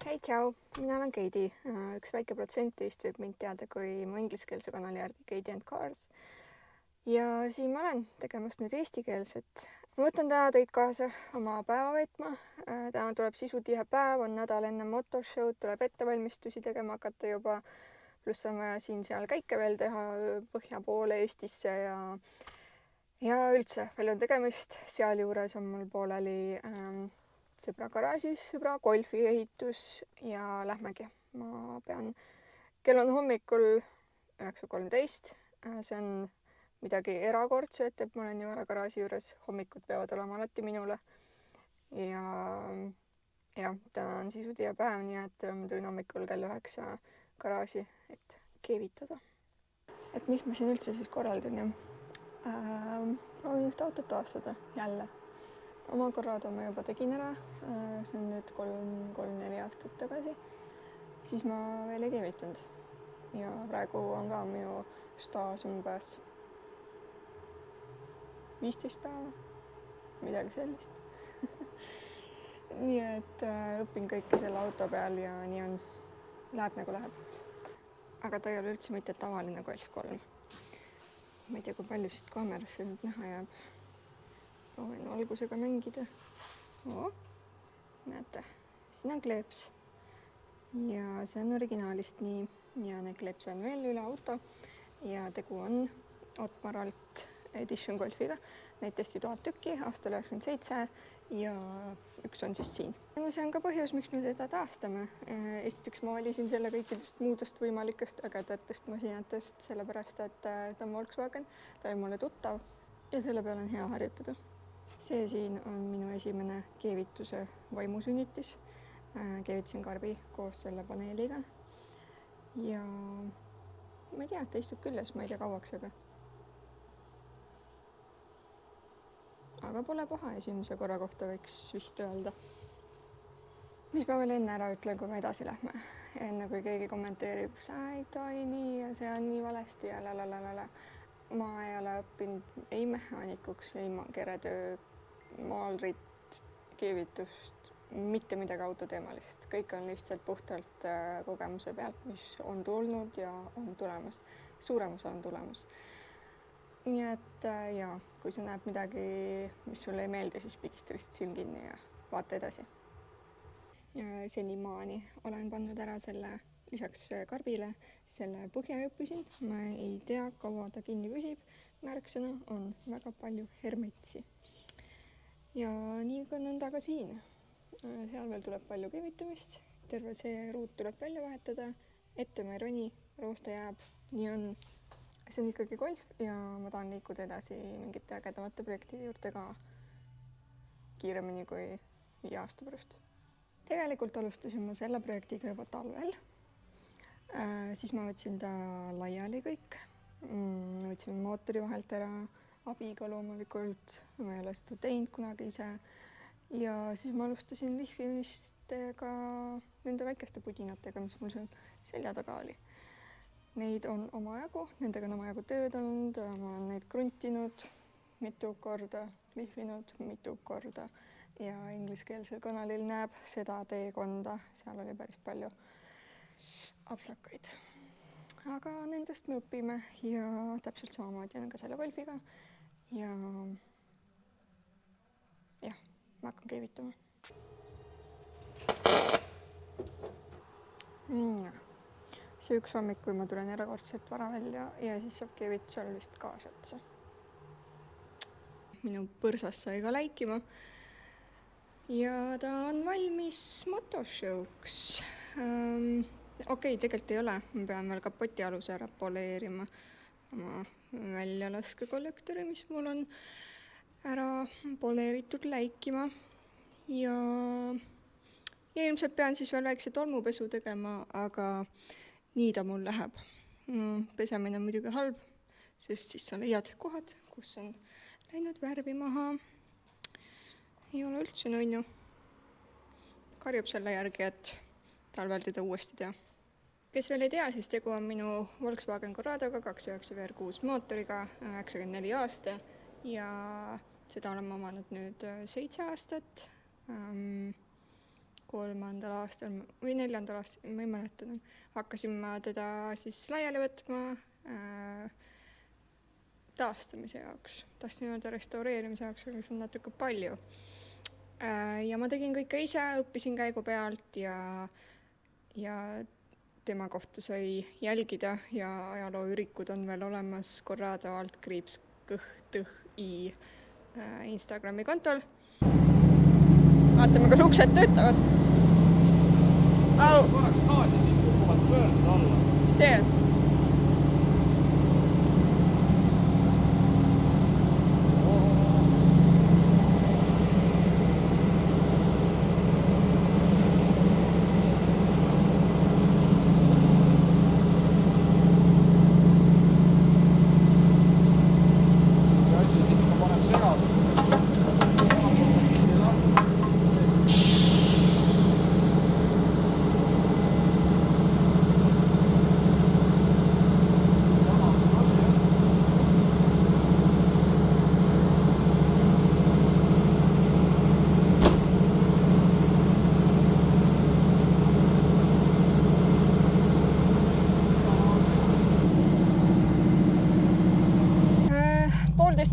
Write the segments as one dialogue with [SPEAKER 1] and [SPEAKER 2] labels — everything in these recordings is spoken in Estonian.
[SPEAKER 1] Hei, tšau, mina olen Keidi. Üks väike protsent teist võib mind teada kui mu ingliskeelse kanali järgi Keidi and Cars. Ja siin ma olen tegemas nüüd eestikeelset. Ma võtan täna teid kaasa oma päeva veetma. Täna tuleb sisutihe päev, on nädal enne motoshow'd, tuleb ettevalmistusi tegema hakata juba. Pluss on vaja siin-seal käike veel teha põhja poole Eestisse ja üldse palju on tegemist. Sealjuures on mul pooleli sõbra garaažis, sõbra golfi ehitus ja lähmegi. Kell on hommikul 9:13. See on midagi erakordset, et ma olen nii vara garaaži juures. Hommikud peavad olema alati minule. Ja täna on sisutihe päev, nii et ma tulin hommikul kell 9 garaaži, et keevitada. Et mis ma siin üldse siis korraldan ja proovin ühte autot taastada jälle. Oma korrad ma juba tegin ära, see on nüüd 3-4 aastat tagasi, siis ma veel ei keevitanud. Ja praegu on ka minu staas umbes 15 päeva, midagi sellist. Nii et õpin kõike selle auto peal ja nii on, läheb nagu läheb. Aga ta ei ole üldse mitte tavaline Golf 3. Ma ei tea, kui palju siit kaamerasse nüüd näha jääb. Proovin valgusega mängida. Näete, siin on kleeps. Ja see on originaalist nii. Ja need kleepse on veel üle auto. Ja tegu on Otmaralt Edition Golfiga. Neid tehti 1000 tükki aastal 97 ja üks on siis siin. See on ka põhjus, miks me teda taastame. Esiteks ma valisin selle kõikidest muudest võimalikest ägedatest masinatest, sellepärast, et ta on Volkswagen, ta oli mulle tuttav ja selle peale on hea harjutada. See siin on minu esimene keevituse vaimusünnitis. Keevitasin karbi koos selle paneeliga. Ja ma ei tea, et ta istub küljes, ma ei tea kauaks, aga pole paha, esimese korra kohta võiks vist öelda. Mis ma veel enne ära ütlen, kui me edasi lähme. Enne kui keegi kommenteerib, sa ei tohi nii ja see on nii valesti ja lalalala. Ma ei ole õppinud ei mehaanikuks, ei keretöö, maalrit, keevitust, mitte midagi autoteemalist. Kõik on lihtsalt puhtalt kogemuse pealt, mis on tulnud ja on tulemas. Suuremus on tulemas. Nii et kui sa näeb midagi, mis sulle ei meeldi, siis pigista lihtsalt silm kinni ja vaata edasi. Senimaani olen pannud ära selle lisaks karbile selle põhjaõppisin. Ma ei tea, kaua ta kinni püsib. Märksõna on väga palju hermetsi. Ja nii ka nõnda ka siin. Seal veel tuleb palju keevitamist. Terve see ruut tuleb välja vahetada. Ette ma ei roni, roosta jääb. Nii on. See on ikkagi golf ja ma tahan liikuda edasi mingite ägedamate projektide juurde ka kiiremini kui 5 aasta pärast. Tegelikult alustasin ma selle projektiga juba talvel. Siis ma võtsin ta laiali kõik. Võtsin mootori vahelt ära, abiga loomulikult. Ma ei ole seda teinud kunagi ise. Ja siis ma alustasin lihvimistega nende väikeste pudinatega, mis mul seal selja taga oli. Neid on omajagu, nendega on omajagu tööd olnud, ma olen neid kruntinud mitu korda, lihvinud mitu korda ja ingliskeelsel kanalil näeb seda teekonda, seal oli päris palju apsakaid. Aga nendest me õpime ja täpselt samamoodi on ka selle golfiga ja ma hakkan keevitama. See üks hommik, kui ma tulen erakordselt vara välja ja siis saab keevitusel vist gaasi otsa. Minu põrsas sai ka läikima ja ta on valmis motoshow'ks. Okei, tegelikult ei ole, ma pean veel kapoti aluse ära poleerima oma väljalaske kollektori, mis mul on ära poleeritud läikima ja ilmselt pean siis veel väikse tolmupesu tegema, aga nii ta mul läheb. Pesemine on muidugi halb, sest siis sa leiad kohad, kus on läinud värvi maha. Ei ole üldse nunnu. Karjub selle järgi, et talvel teda uuesti teha. Kes veel ei tea, siis tegu on minu Volkswagen Corradoga 2.9 VR6 mootoriga 94 aasta ja seda olen ma omanud nüüd 7 aastat. 3. aastal või 4. aastal, ma ei mäleta, hakkasin ma teda siis laiali võtma taastamise jaoks. Tahtsin öelda restaureerimise jaoks, aga see on natuke palju. Ja ma tegin kõike ise, õppisin käigu pealt ja tema kohta sai jälgida ja ajalooürikud on veel olemas Corrado _kõh_tõh_i Instagrami kontol. Vaatame, kas uksed töötavad.
[SPEAKER 2] Korraks gaasi, siis kukuvad pöördud alla.
[SPEAKER 1] See.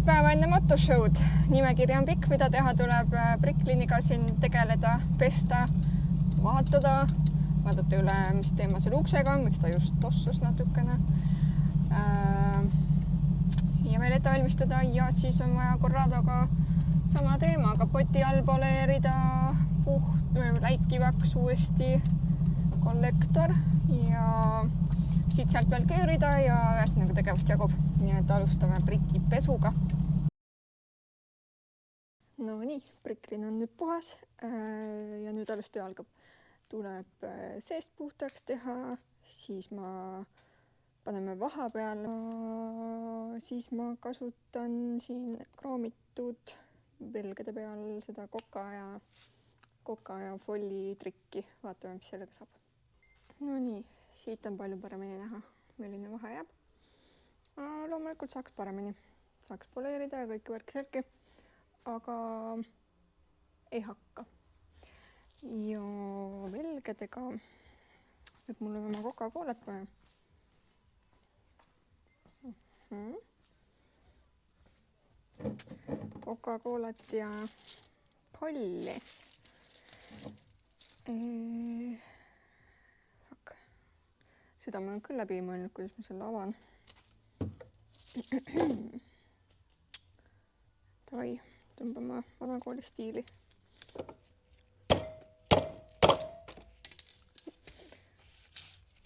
[SPEAKER 1] Päeva enne motoshow'd. Nimekirja on pikk, mida teha tuleb. Brickliniga siin tegeleda, pesta, vahetada, vaadata üle, mis teema selle uksega on, miks ta just tossus natukene. Ja veel ette valmistada ja siis on vaja Corradoga sama teema, kapoti all poleerida, läikivaks uuesti kollektor ja siit-sealt veel köörida ja ühesõnaga tegevust jagub. Nii et alustame brickipesuga. No nii, bricklin on nüüd puhas ja nüüd alles töö algab. Tuleb seest puhtaks teha, siis ma paneme vaha peal. Siis ma kasutan siin kroomitud velgede peal seda koka ja folli trikki. Vaatame, mis sellega saab. No nii, siit on palju paremini näha, milline vahe jääb. Loomulikult saaks paremini. Saaks poleerida ja kõiki värki, aga ei hakka. Ja velgedega, et mul on oma Coca-Colat vaja. Coca-Colat ja polli. Seda ma olen küll läbi mõelnud, kuidas ma selle avan. Davai, tõmbame vanakooli stiili.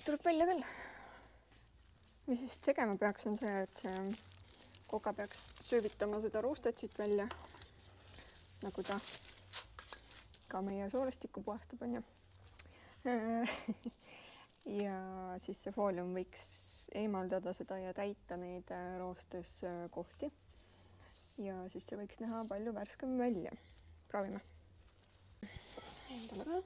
[SPEAKER 1] Tuleb välja küll. Mis siis tegema peaks on see, et Coca peaks söövitama seda roostet siit välja, nagu ta ka meie soolastikku puhastab, on ju. Ja siis see foolium võiks eemaldada seda ja täita neid roostes kohti. Ja siis see võiks näha palju värskem välja. Proovime. Endale ka.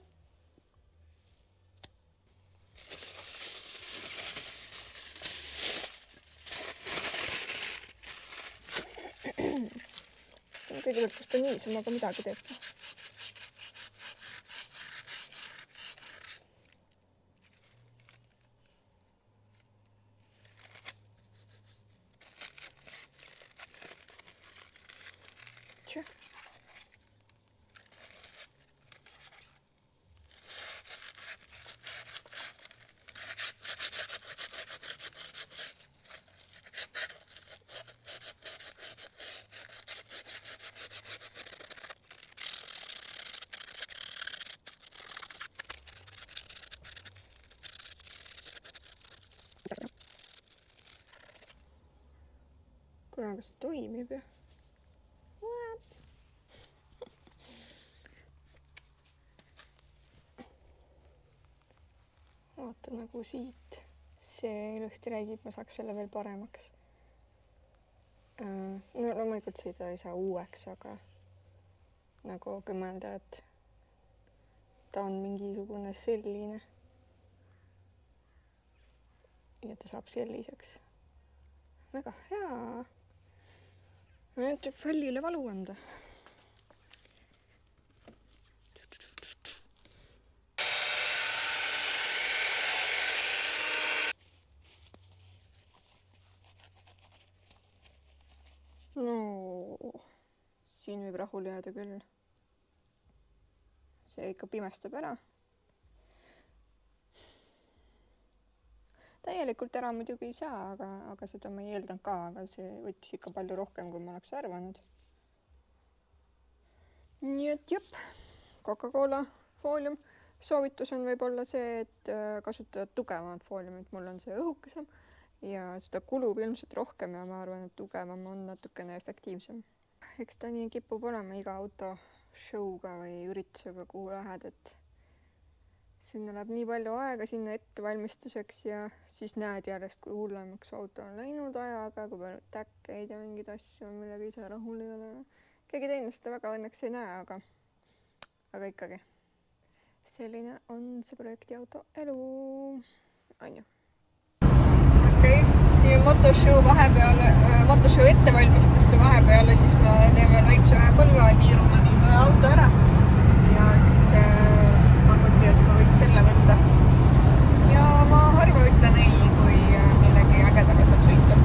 [SPEAKER 1] Kõigepealt, kas ta niisamaga midagi teeb. Kas see toimib ja? Vaata nagu siit. See ilusti räägib, ma saaks selle veel paremaks. No loomulikult seda ei saa uueks, aga nagu mõelda, et ta on mingisugune selline. Ja ta saab selliseks. Väga hea. Nüüd võib fallile valu anda. siin võib rahule jääda küll. See ikka pimestab ära. Täielikult ära muidugi ei saa, aga seda ma ei eeldanud ka, aga see võttis ikka palju rohkem, kui ma oleks arvanud. Nii et jep, Coca-Cola foolium. Soovitus on võib-olla see, et kasutada tugevamat fooliumit, mul on see õhukesem ja seda kulub ilmselt rohkem ja ma arvan, et tugevam on natukene efektiivsem. Eks ta nii kipub olema iga autoshowga või üritusega, kuhu lähed, et sinna läheb nii palju aega sinna ettevalmistuseks ja siis näed järjest, kui hullemaks auto on läinud ajaga, kui palju täkkeid ja mingeid asju, millega ise rahul ei ole. Keegi teine seda väga õnneks ei näe, aga ikkagi. Selline on see projektiauto elu. On ju. Okei, siin motoshow ettevalmistuste vahepeale, siis ma teen veel väikse põlvetiiruna viime auto ära ja siis pakuti, et ma võiks selle võtta. Ja ma harva ütlen ei, kui millegi ägedaga saab sõita.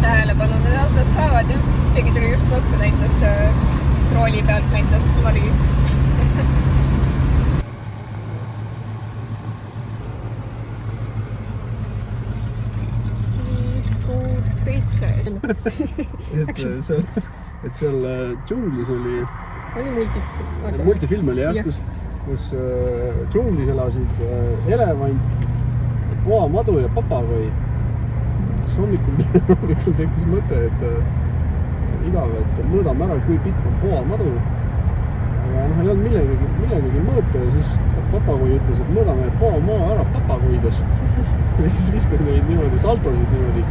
[SPEAKER 1] Tähelepanu need autod saavad, jah. Keegi tuli just vastu, näitas rooli pealt, näitas Mari.
[SPEAKER 3] et seal džunglis oli multifilm oli jah, kus džunglis elasid elevant, poamadu ja papagoi. Siis hommikul tekkis mõte, et igav, et mõõdame ära, kui pikk on poamadu. Aga ei olnud millegagi mõõta ja siis papagoi ütles, et mõõdame poamaa ära papagoides. Ja siis viskas neid niimoodi, saltosid niimoodi.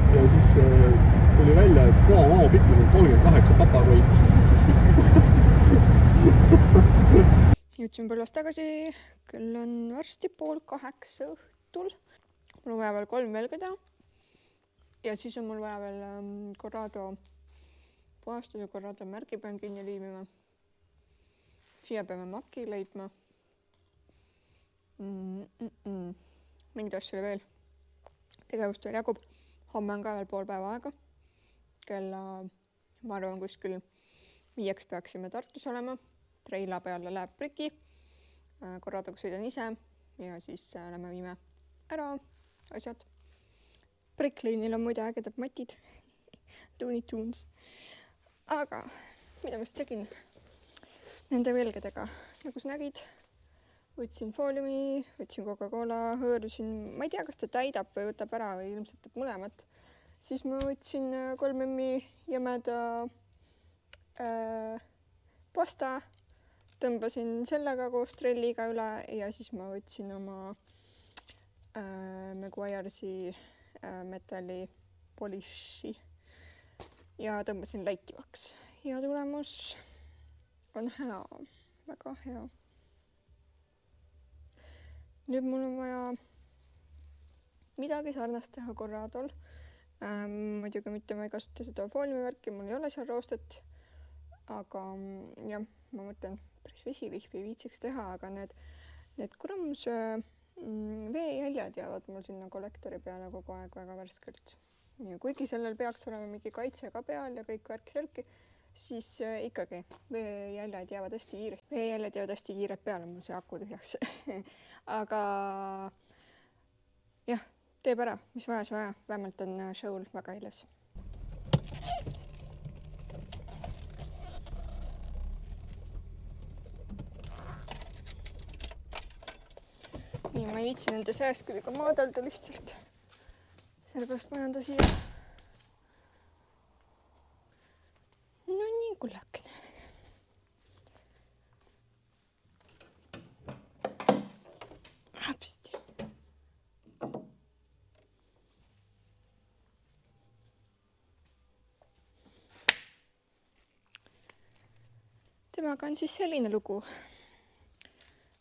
[SPEAKER 3] Ja siis tuli välja, et poamaa pikkus on 38 papagoid.
[SPEAKER 1] Jõudsin põllast tagasi, kell on varsti 7:30 õhtul. Mul on vaja veel 3 velgeda ja siis on mul vaja veel Corrado puhastuse, Corrado märgi pean kinni liimima. Siia peame maki leidma. Mingid asju veel. Tegevust veel jagub. Homme on ka veel pool päeva aega. Kella, ma arvan, kuskil 5 peaksime Tartus olema. Treila peale läheb priki. Corradoga sõidan ise ja siis lähme viime ära asjad. Brickline'il on muide ägedad matid. Looney Tunes. Aga mida ma siis tegin nende velgedega? Nagu sa nägid, võtsin fooliumi, võtsin Coca-Cola, hõõrusin. Ma ei tea, kas ta täidab või võtab ära või ilmselt teeb mõlemat. Siis ma võtsin 3 emmi jämeda pasta, tõmbasin sellega koos trelliga üle ja siis ma võtsin oma Meguiarsi metalli polishi ja tõmbasin läikivaks. Ja tulemus on hea, väga hea. Nüüd mul on vaja midagi sarnast teha Corradol. Muidugi mitte ma ei kasuta seda fooliumivärki, mul ei ole seal roostet. Aga jah, ma mõtlen, päris vesilihvi viitsiks teha, aga need kuramus veejäljad jäävad mul sinna kollektori peale kogu aeg väga värskelt. Ja kuigi sellel peaks olema mingi kaitse ka peal ja kõik värk-selki, siis ikkagi veejäljed jäävad hästi kiiresti. Veejäljed jäävad hästi kiired peale, mul see aku tühjaks. Aga jah, teeb ära, mis vaja, see vaja. Vähemalt on show'l väga ilus. Nii, ma ei viitsi nende seast kuidagi maadelda lihtsalt. Sellepärast ma jään ta siia. No nii kullakene. Häpsti. Temaga on siis selline lugu.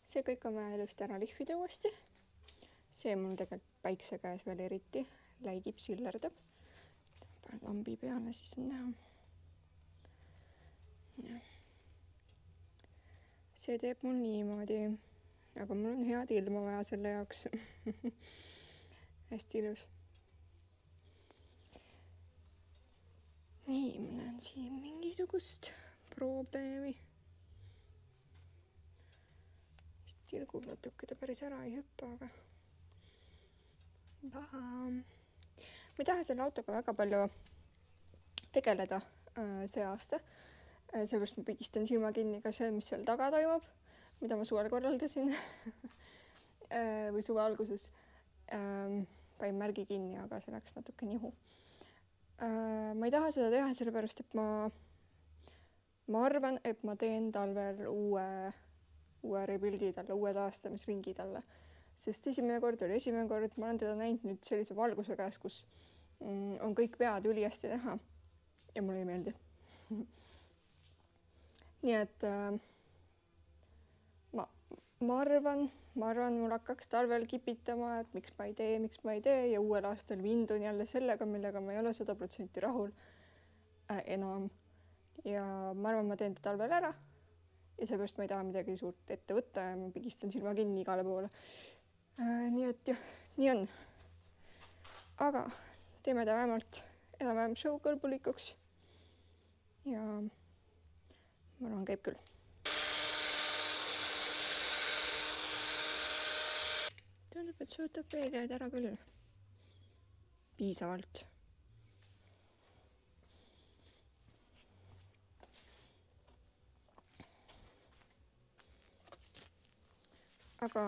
[SPEAKER 1] See kõik on vaja ilusti ära lihvida uuesti. See mul tegelikult päikse käes veel eriti läigib, sillerdab. Panen lambi peale, siis on näha. Ja. See teeb mul niimoodi, aga mul on head ilma vaja selle jaoks. Hästi ilus. nii, ma näen siin mingisugust probleemi. Tilgub natuke, ta päris ära ei hüppa, aga ma ei taha selle autoga väga palju tegeleda see aasta. Seepärast ma pigistan silma kinni ka see, mis seal taga toimub, mida ma suvel korraldasin või suve alguses. Panin märgi kinni, aga see läks natuke nihu. Ma ei taha seda teha sellepärast, et ma arvan, et ma teen talvel uue rebuildi talle, uue taastamisringi talle. Sest esimene kord, ma olen teda näinud nüüd sellise valguse käes, kus on kõik pead ülihästi näha ja mulle ei meeldi. Nii et ma arvan, mul hakkaks talvel kipitama, et miks ma ei tee ja uuel aastal vindun jälle sellega, millega ma ei ole 100% rahul enam. Ja ma arvan, ma teen ta talvel ära ja seepärast ma ei taha midagi suurt ette võtta ja ma pigistan silma kinni igale poole. Nii et jah, nii on. Aga teeme ta vähemalt enam-vähem show kõlbulikuks ja ma arvan, käib küll. Tundub, et suutab veel jääda ära küll. Piisavalt. Aga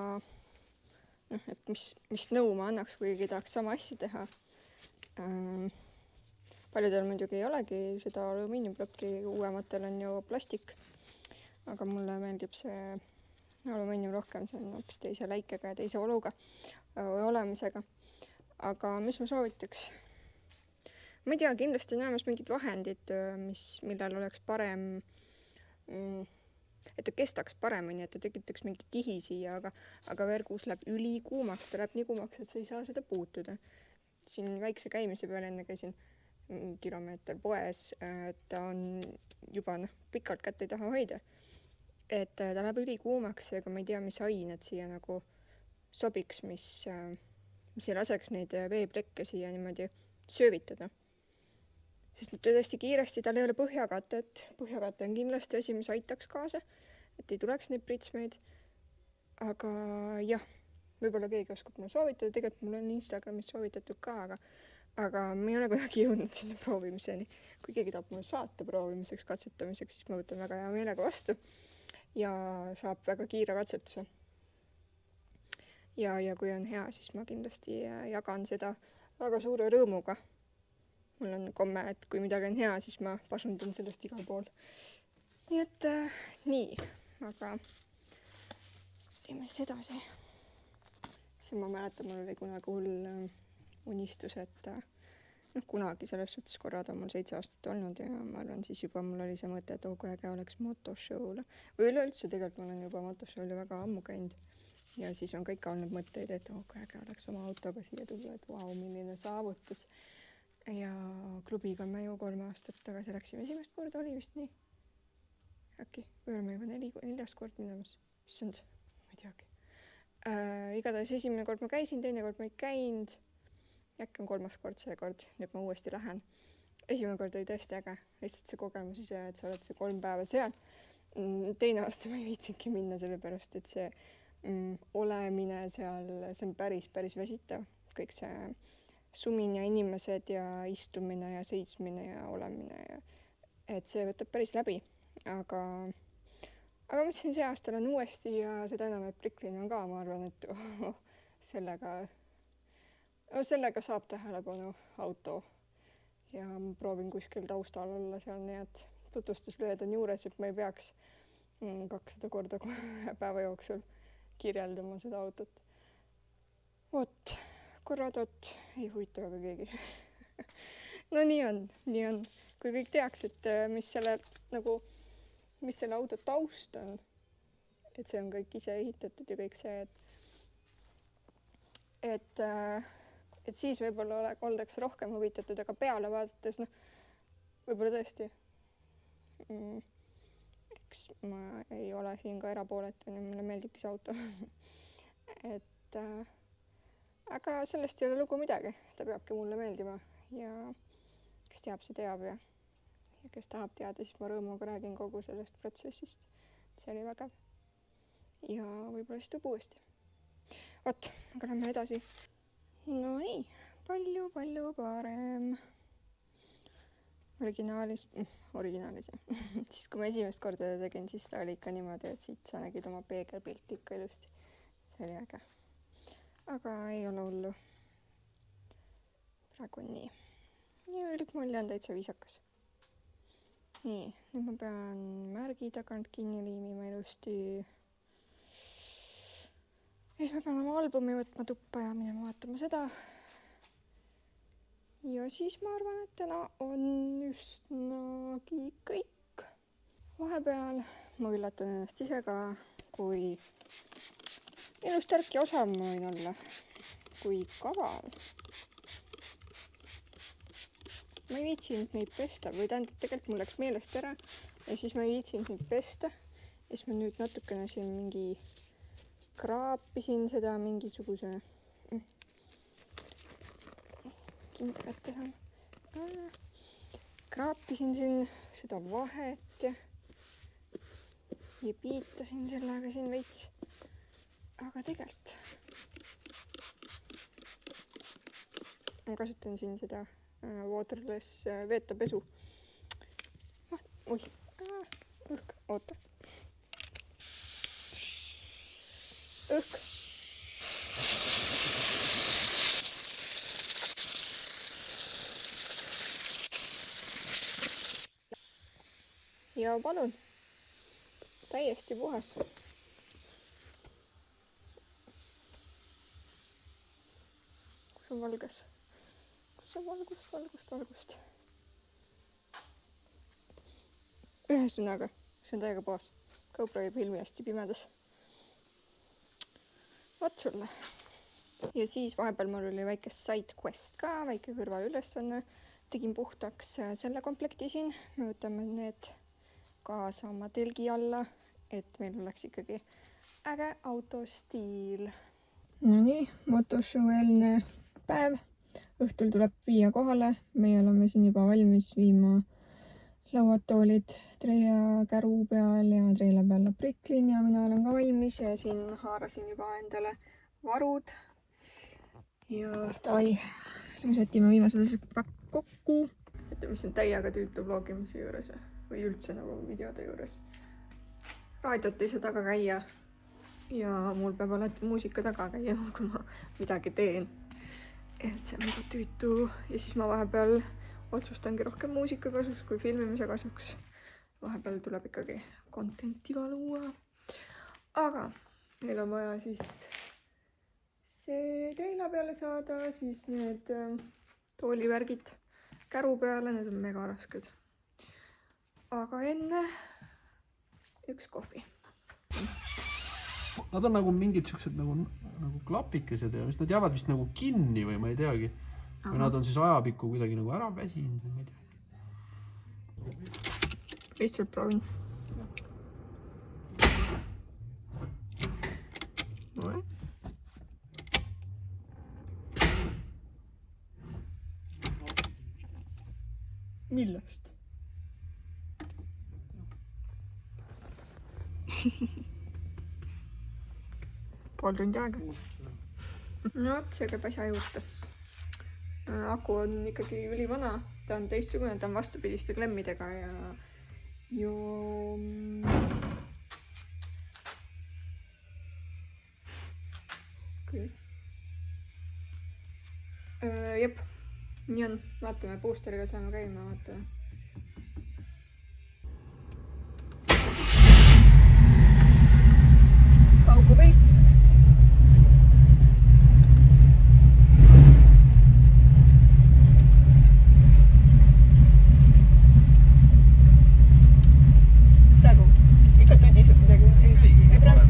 [SPEAKER 1] et mis nõu ma annaks, kui keegi tahaks sama asja teha. Paljudel muidugi ei olegi seda alumiiniumplokki, uuematel on ju plastik, aga mulle meeldib see alumiinium rohkem, see on hoopis teise läikega ja teise oluga või olemisega. Aga mis ma soovitaks? Ma ei tea, kindlasti on olemas mingid vahendid, millel oleks parem, et ta kestaks paremini, et ta tekitaks mingi kihi siia, aga vergus läheb ülikuumaks, ta läheb nii kuumaks, et sa ei saa seda puutuda. Siin väikse käimise peal enne käisin kilomeeter poes, ta on juba pikalt kätt ei taha hoida. Et ta läheb ülikuumaks, aga ma ei tea, mis ained siia nagu sobiks, mis ei laseks neid veeplekke siia niimoodi söövitada. Sest nüüd tõesti kiiresti, tal ei ole põhjakatet. Põhjakate on kindlasti asi, mis aitaks kaasa, et ei tuleks neid pritsmeid. Aga jah, võib-olla keegi oskab mulle soovitada. Tegelikult mul on Instagramis soovitatud ka, aga ma ei ole kuidagi jõudnud sinna proovimiseni. Kui keegi tahab mulle saata proovimiseks, katsetamiseks, siis ma võtan väga hea meelega vastu ja saab väga kiire katsetuse. Ja kui on hea, siis ma kindlasti jagan seda väga suure rõõmuga. Mul on komme, et kui midagi on hea, siis ma pasundan sellest igal pool. Nii et nii, aga teeme siis edasi. See ma mäletan, mul oli kunagi hull unistus, et kunagi selles suhtes korrad on mul 7 aastat olnud ja ma arvan, siis juba mul oli see mõte, et kui äge oleks motoshow'le. Või üleüldse tegelikult ma olen juba motoshow'le väga ammu käinud. Ja siis on kõik olnud mõtteid, et kui äge oleks oma autoga siia tulla, et vau, milline saavutus. Ja klubiga me ju 3 aastat tagasi läksime esimest korda, oli vist nii. Äkki, või oleme juba 4. kord minemas. Issand, ma ei teagi. Igatahes esimene kord ma käisin, teine kord ma ei käinud. Äkki on 3. kord see kord, nüüd ma uuesti lähen. Esimene kord oli tõesti äge. Lihtsalt see kogemus ise, et sa oled see 3 päeva seal. Teine aasta ma ei viitsingi minna sellepärast, et see olemine seal, see on päris väsitav. Kõik see sumin ja inimesed ja istumine ja seismine ja olemine. Et see võtab päris läbi. Aga mõtlesin, see aastal on uuesti ja seda enam, et Bricklin on ka, ma arvan, et sellega saab tähelepanu auto. Ja ma proovin kuskil taustal olla seal, nii et tutvustuslehed on juures, et ma ei peaks 200 korda päeva jooksul kirjeldama seda autot. Vot. Korradot ei huvita väga keegi. No nii on. Kui kõik teaks, et mis selle auto taust on, et see on kõik ise ehitatud ja kõik see, et siis võib-olla oldaks rohkem huvitatud, aga peale vaadates, võib-olla tõesti, eks ma ei ole siin ka erapooletu, mulle meeldibki see auto. Aga sellest ei ole lugu midagi, ta peabki mulle meeldima ja kes teab, see teab ja ja kes tahab teada, siis ma rõõmuga räägin kogu sellest protsessist. See oli vägev. Ja võib-olla siis tuleb uuesti. Vot, aga lähme edasi. No nii, palju parem. Originaalis. Siis kui ma esimest korda tegin, siis ta oli ikka niimoodi, et siit sa nägid oma peegelpilti ikka ilusti. See oli äge. Aga ei ole hullu. Praegu on nii. Ja üldmulje on täitsa viisakas. Nii, nüüd ma pean märgi tagant kinni liimima ilusti. Ja siis ma pean oma albumi võtma tuppa ja minema vaatama seda. Ja siis ma arvan, et täna on üsnagi kõik. Vahepeal ma üllatan ennast ise ka, kui ilus tark ja osav ma võin olla. Kui kaval. Ma ei viitsinud neid pesta või tähendab, tegelikult mul läks meelest ära ja siis ma ei viitsinud neid pesta. Ja siis ma nüüd natukene siin mingi kraapisin seda mingisuguse mida kätte saan. Kraapisin siin seda vahet ja piitasin sellega siin veits. Aga tegelikult ma kasutan siin seda waterless veeta pesu. Õhk, oota. Õhk. Ja palun. Täiesti puhas. Kus on valges? Kus on valgust? Ühesõnaga, see on täiega puhas. GoPro jääb ilmi hästi pimedas. Vot sulle. Ja siis vahepeal mul oli väike side quest ka, väike kõrvalülesanne. Tegin puhtaks selle komplekti siin. Me võtame need kaasa oma telgi alla, et meil oleks ikkagi äge autostiil. No nii, motoshow eelne päev. Õhtul tuleb viia kohale. Meie oleme siin juba valmis viima lauatoolid treila käru peal ja treila peal lapriklin ja mina olen ka valmis ja siin haarasin juba endale varud. Ja davai, me sätime viimased asjad kokku. Mis on täiega tüütu vlogimise juures või üldse nagu videode juures. Raadiot ei saa taga käia ja mul peab alati muusika taga käia, kui ma midagi teen. Et see on nagu tüütu ja siis ma vahepeal otsustangi rohkem muusika kasuks kui filmimise kasuks. Vahepeal tuleb ikkagi contenti ka luua. Aga meil on vaja siis see treila peale saada, siis need toolivärgid käru peale, need on mega rasked. Aga enne üks kohvi.
[SPEAKER 3] Nad on nagu mingid siuksed nagu klapikesed ja mis nad jäävad vist nagu kinni või ma ei teagi. Või nad on siis ajapikku kuidagi nagu ära väsinud või ma ei teagi.
[SPEAKER 1] Lihtsalt proovin. Millest? Pool tundi aega. No, see käib asja juurde. Aku on ikkagi ülivana. Ta on teistsugune, ta on vastupidiste klemmidega ja jep, nii on. Vaatame, boosteriga saame käima, vaatame. Paugu või? Praegu ikka tudiseb midagi. Ei praegu.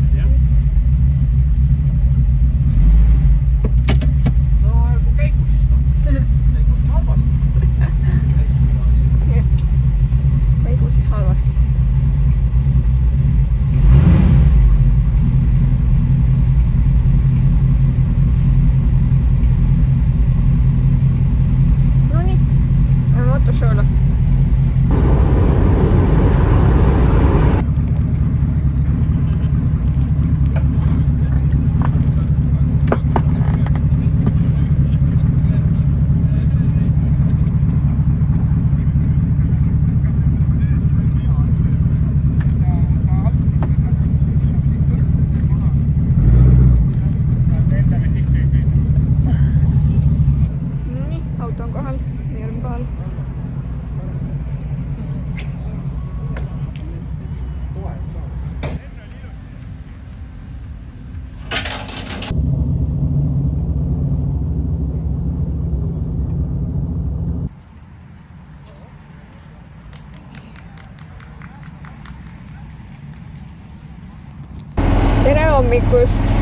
[SPEAKER 1] tere hommikust!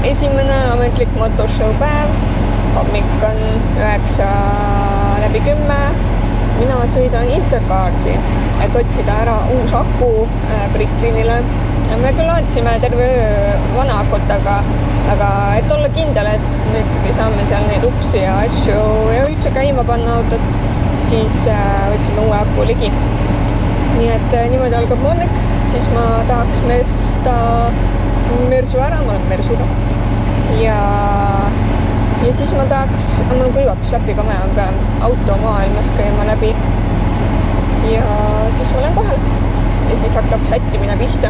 [SPEAKER 1] Esimene ametlik motoshow päev. Hommik on 9:10. Mina sõidan Intercarsi, et otsida ära uus aku Bricklinile. Me küll otsime terve öö vana akut, aga et olla kindel, et me ikkagi saame seal neid uksi ja asju ja üldse käima panna autot, siis võtsime uue aku ligi. Nii et niimoodi algab hommik, siis ma tahaks mesta Mersu ära, ma olen Mersuga. Ja siis ma tahaks, mul on kuivatusläpi ka, ma pean automaailmas käima läbi. Ja siis ma olen kohal ja siis hakkab sättimine pihta.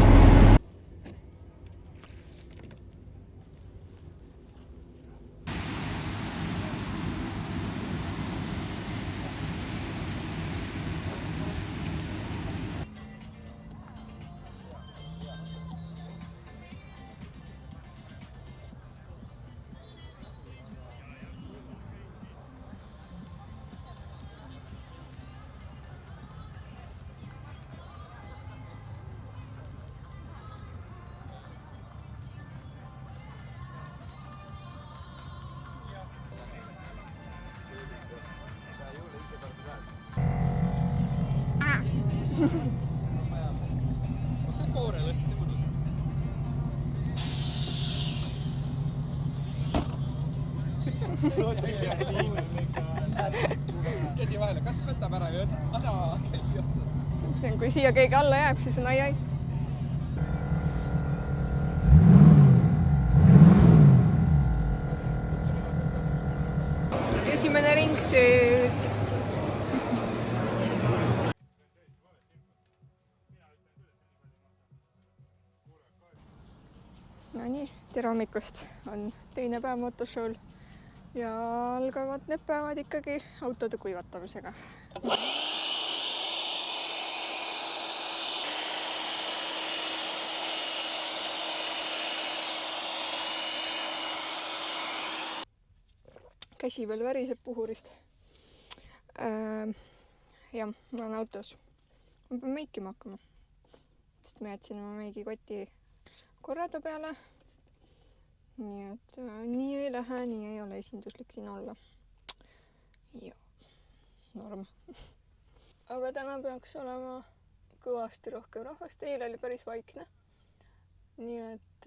[SPEAKER 2] Käsi vahele, kas võtab ära ja käsi otsas.
[SPEAKER 1] Kui siia keegi alla jääb, siis on ai-ai. Esimene ring sees. No nii, tere hommikust, on teine päev motoshow'l ja algavad need päevad ikkagi autode kuivatamisega. Käsi veel väriseb puhurist. Jah, ma olen autos. Ma pean meikima hakkama, sest ma jätsin oma meigikoti korrada peale. Nii et nii ei lähe, nii ei ole esinduslik siin olla. Ja, norm. Aga täna peaks olema kõvasti rohkem rahvast. Eile oli päris vaikne. Nii et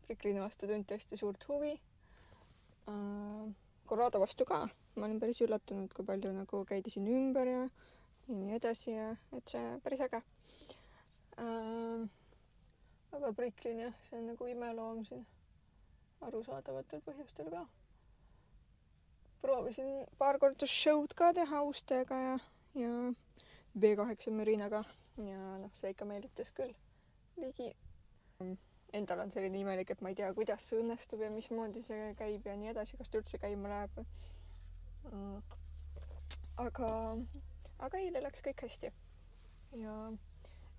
[SPEAKER 1] Bricklini vastu tunti hästi suurt huvi. Corrado vastu ka. Ma olin päris üllatunud, kui palju nagu käidi siin ümber ja nii edasi ja et see päris äge. Aga Bricklin jah, see on nagu imeloom siin arusaadavatel põhjustel ka. Proovisin paar korda show'd ka teha ustega ja V8 Merinaga ja see ikka meelitas küll ligi. Endal on selline imelik, et ma ei tea, kuidas see õnnestub ja mismoodi see käib ja nii edasi, kas ta üldse käima läheb. Aga eile läks kõik hästi. Ja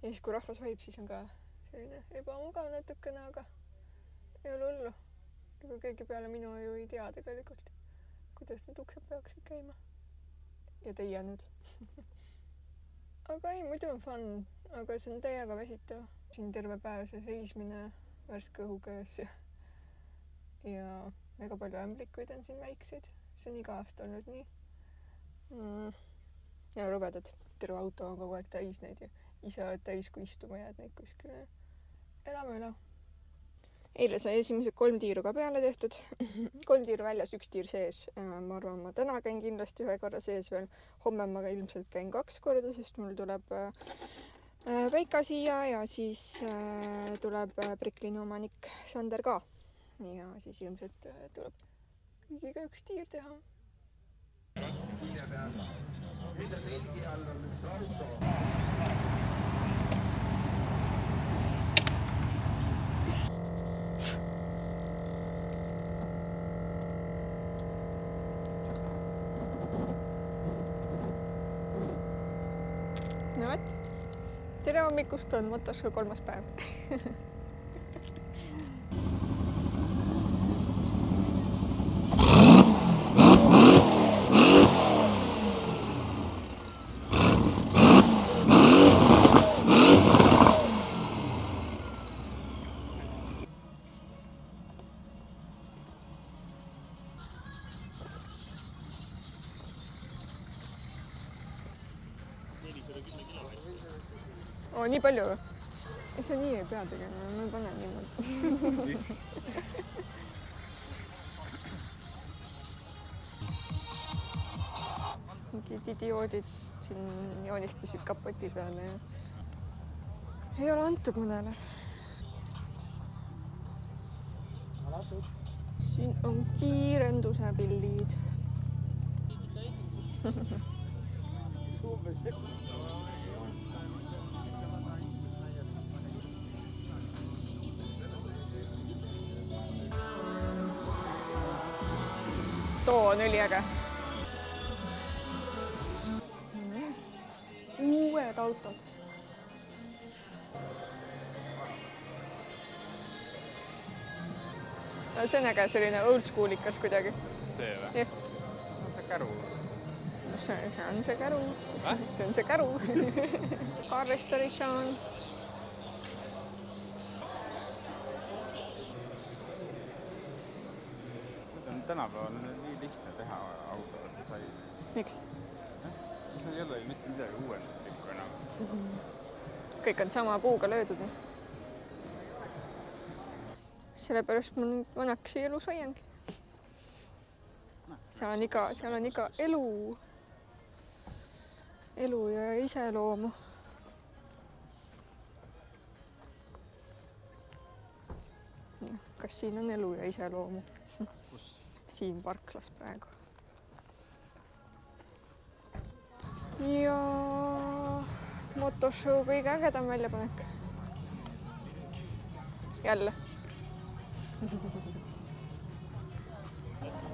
[SPEAKER 1] siis kui rahvas vaib, siis on ka selline ebamugav natukene, aga ei ole hullu. Ega keegi peale minu ju ei tea tegelikult, kuidas need uksed peaksid käima. Ja teie nüüd. Aga ei, muidu on fun, aga see on täiega väsitav. Siin terve päev see seismine värske õhu käes ja väga palju ämblikuid on siin väikseid. See on iga aasta olnud nii. Ja rõvedad. Terve auto on kogu aeg täis neid ja ise oled täis, kui istuma jääd neid kuskile. Elame üle. Eile sai esimesed 3 tiiru ka peale tehtud. 3 tiiru väljas, 1 tiir sees. Ma arvan, ma täna käin kindlasti 1 korra sees veel. Homme ma ilmselt käin 2 korda, sest mul tuleb Veika siia ja siis tuleb Bricklini omanik Sander ka. Ja siis ilmselt tuleb kõigiga 1 tiir teha. No võt, tere hommikust, on motoshow 3. päev. Oo, nii palju või? Ei, sa nii ei pea tegema, ma panen niimoodi.
[SPEAKER 3] Miks?
[SPEAKER 1] Mingid idioodid siin joonistasid kapoti peale ja ei ole antud mõnele. Siin on kiirenduse pillid. Too on üliäge. Uued autod. See on äge, selline old schoolikas kuidagi.
[SPEAKER 2] See või?
[SPEAKER 1] Jah.
[SPEAKER 2] On see käru?
[SPEAKER 1] See on see käru. See on see käru. Kaarrestoratsioon.
[SPEAKER 2] Tänapäeval on nii lihtne teha autod, et sa ei...
[SPEAKER 1] Miks?
[SPEAKER 2] See ei ole mitte midagi uuenduslikku enam.
[SPEAKER 1] Kõik on sama puuga löödud. Sellepärast ma nüüd vanaks elus hoiangi. Seal on iga elu ja iseloomu. Kas siin on elu ja iseloomu?
[SPEAKER 2] Kus?
[SPEAKER 1] Siin parklas praegu. Ja motoshow kõige ägedam väljapanek. Jälle.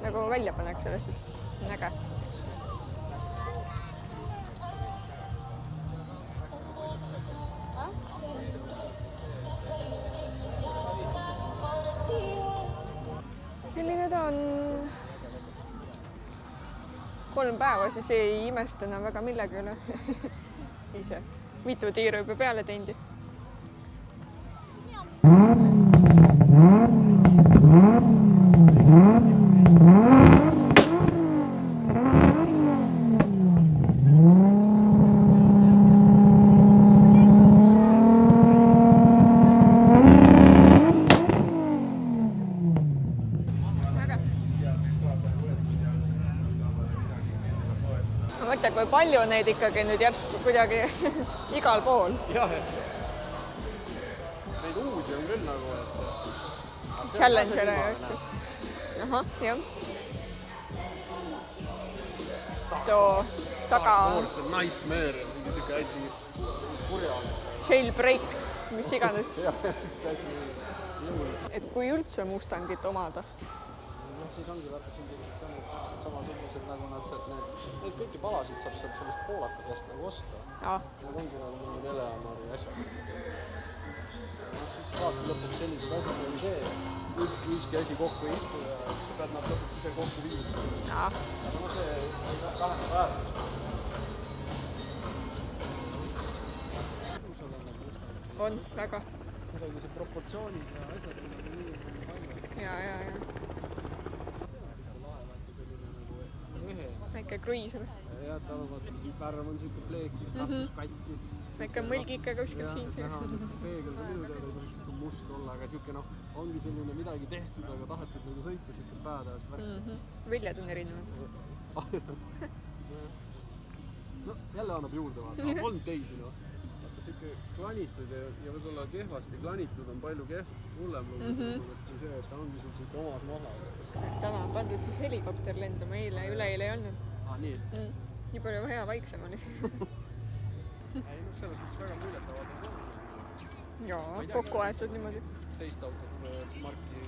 [SPEAKER 1] Nagu väljapanek sellest, et on äge. Selline ta on. 3 päeva, siis ei imesta enam väga millegi üle. Ise. Mitu tiiru juba peale teinud. Kui palju neid ikkagi nüüd järsku kuidagi igal pool.
[SPEAKER 3] Jah, neid uusi on küll nagu, et...
[SPEAKER 1] Challengere ja asju. Ahah, jah. Too taga...
[SPEAKER 3] Force Nightmare, mingi siuke hästi kurja.
[SPEAKER 1] Jailbreak, mis iganes.
[SPEAKER 3] Jah, siukest hästi jõulis.
[SPEAKER 1] Et kui üldse Mustangit omada.
[SPEAKER 3] Siis ongi vaata siin samasugused nagu nad sealt need kõiki palasid saab sealt sellest poolaka käest nagu osta. Need ongi nagu mingi Eleonori asjad. Siis vaata lõpuks sellised asjad nagu see, ükski asi kokku ei istu ja siis sa pead nad lõpuks ise kokku viima. Aga no see vähemalt väärtus.
[SPEAKER 1] On, väga.
[SPEAKER 3] Kuidagi see proportsioonid ja asjad on nagu nii palju.
[SPEAKER 1] Ja. Väike kruiiser.
[SPEAKER 3] Ja tal on värv on siuke pleekid, tahtus katki.
[SPEAKER 1] Väike mõlgika kuskil siin.
[SPEAKER 3] Näha on peegel ka minu teada siuke must olla, aga siuke ongi selline midagi tehtud, aga tahetud nagu sõita siuke päädas värk.
[SPEAKER 1] Viljad on erinevad.
[SPEAKER 3] No jälle annab juurde vaata, on teisi noh. Vaata siuke klanitud ja võib-olla kehvasti klanitud on palju hullem lugu kui see, et ta ongi siuke omas maha.
[SPEAKER 1] Täna on pandud siis helikopter lendama, üleeile ei olnud.
[SPEAKER 3] Nii?
[SPEAKER 1] Nii palju hea vaiksem oli.
[SPEAKER 3] Ei, selles mõttes väga muljetavad.
[SPEAKER 1] Jaa, kokku aetud niimoodi.
[SPEAKER 3] Teist autot marki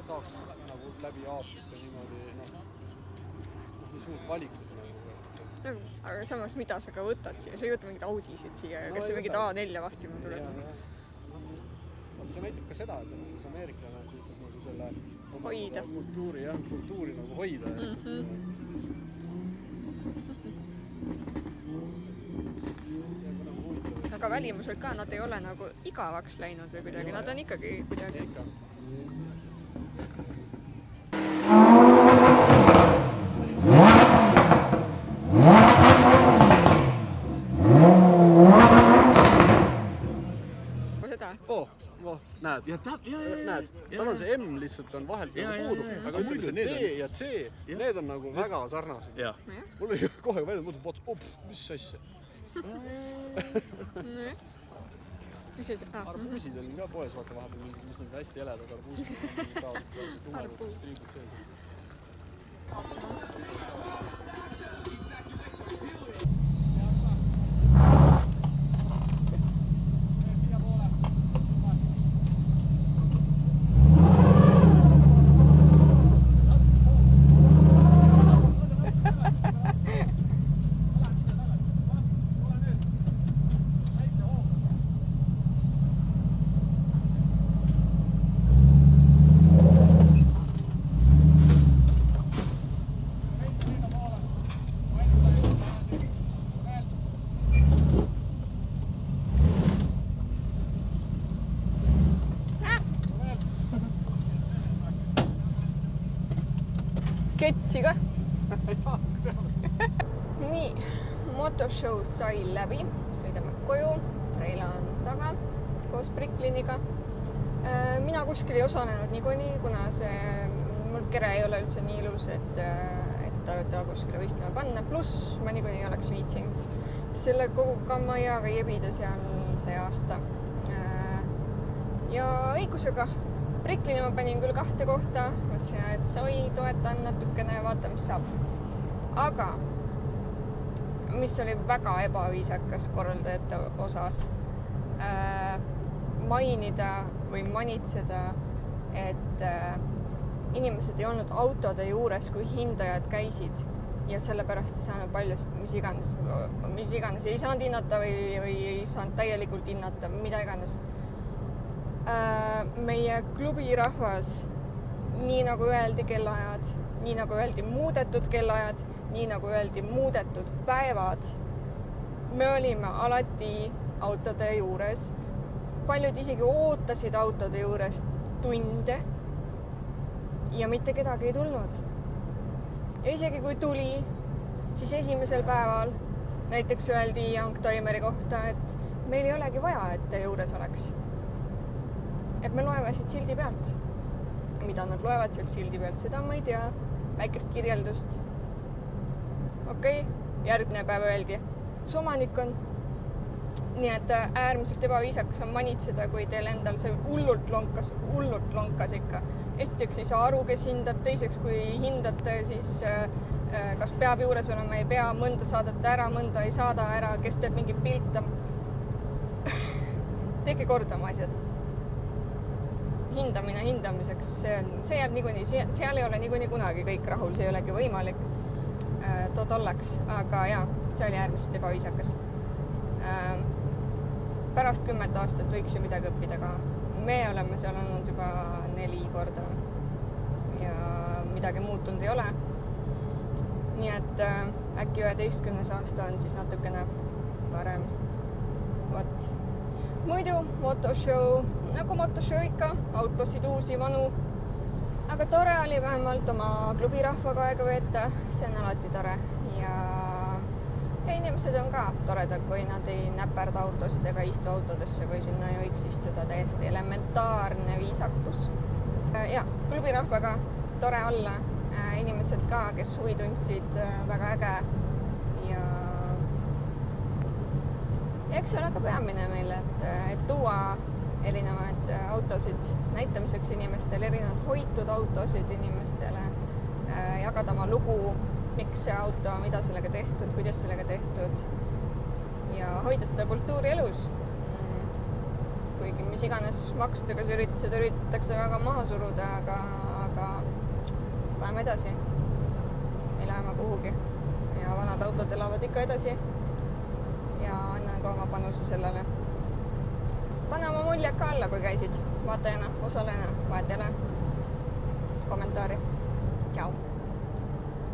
[SPEAKER 3] saaks nagu läbi aastate niimoodi, nii suurt valikut nagu.
[SPEAKER 1] Aga samas, mida sa ka võtad siia? Sa ei võta mingid Audisid siia ja kas sa mingid A4 vahtima tuleb?
[SPEAKER 3] See näitab ka seda, et ameeriklane suutab nagu selle
[SPEAKER 1] hoida.
[SPEAKER 3] Kultuuri nagu hoida.
[SPEAKER 1] Aga välimusel ka nad ei ole nagu igavaks läinud või kuidagi, nad on ikkagi kuidagi.
[SPEAKER 3] voh, näed,
[SPEAKER 4] ja
[SPEAKER 3] näed, tal on see M lihtsalt on vahelt nagu puudu, aga ütleme see D ja C, need on nagu väga sarnased. Mul oli kohe välja mõtled, mis asja.
[SPEAKER 1] Mis siis?
[SPEAKER 3] Arbuusid olin ka poes, vaata vahepeal, mis need hästi heledad arbuusid. Arbuusid.
[SPEAKER 1] Ketsi ka. Nii, motoshow sai läbi, sõidame koju, Reila on taga koos Brickliniga. Mina kuskil ei osalenud niikuinii, kuna mul kere ei ole üldse nii ilus, et ta kuskile võistlema panna. Pluss ma niikuinii oleks viitsinud selle kogu Kamaiaga jebida seal see aasta. Ja õigusega Bricklini ma panin küll 2 kohta, mõtlesin, et soi, toetan natukene ja vaata, mis saab. Aga mis oli väga ebaviisakas korraldajate osas mainida või manitseda, et inimesed ei olnud autode juures, kui hindajad käisid ja sellepärast ei saanud palju, mis iganes ei saanud hinnata või ei saanud täielikult hinnata, mida iganes. Meie klubirahvas, nii nagu öeldi kellaajad, nii nagu öeldi muudetud kellaajad, nii nagu öeldi muudetud päevad, me olime alati autode juures. Paljud isegi ootasid autode juures tunde ja mitte kedagi ei tulnud. Ja isegi kui tuli, siis esimesel päeval näiteks öeldi Youngtimeri kohta, et meil ei olegi vaja, et te juures oleks. Et me loeme siit sildi pealt. Mida nad loevad sealt sildi pealt, seda ma ei tea. Väikest kirjeldust. Okei, järgmine päev öeldi, kus omanik on. Nii et äärmiselt ebaviisakas on manitseda, kui teil endal see hullult lonkas ikka. Esiteks ei saa aru, kes hindab, teiseks kui hindate, siis kas peab juures olema, ei pea, mõnda saadate ära, mõnda ei saada ära, kes teeb mingi pilte. Tehke korda oma asjad. Hindamine hindamiseks, see jääb niikuinii, seal ei ole niikuinii kunagi kõik rahul, see ei olegi võimalik. Tood ollaks, aga jaa, see oli äärmiselt ebaviisakas. Pärast 10 aastat võiks ju midagi õppida ka. Me oleme seal olnud juba 4 korda ja midagi muutunud ei ole. Nii et äkki 11. aasta on siis natukene parem. Vot. Muidu motoshow, nagu motoshow ikka, autosid uusi, vanu. Aga tore oli vähemalt oma klubirahvaga aega veeta, see on alati tore. Ja inimesed on ka toredad, kui nad ei näperda autosid ega istu autodesse, kui sinna ei võiks istuda täiesti elementaarne viisakus. Ja, klubirahvaga tore olla. Inimesed ka, kes huvi tundsid, väga äge. Ja eks see ole ka peamine meil, et tuua erinevaid autosid näitamiseks inimestele, erinevad hoitud autosid inimestele, jagada oma lugu, miks see auto, mida sellega tehtud, kuidas sellega tehtud ja hoida seda kultuuri elus. Kuigi mis iganes maksudega seda üritatakse väga maha suruda, aga läheme edasi. Ei läheme kuhugi ja vanad autod elavad ikka edasi ja annan ka oma panuse sellele. Pane oma muljad ka alla, kui käisid vaatajana, osalejana, vahetajana, kommentaari. Tšau!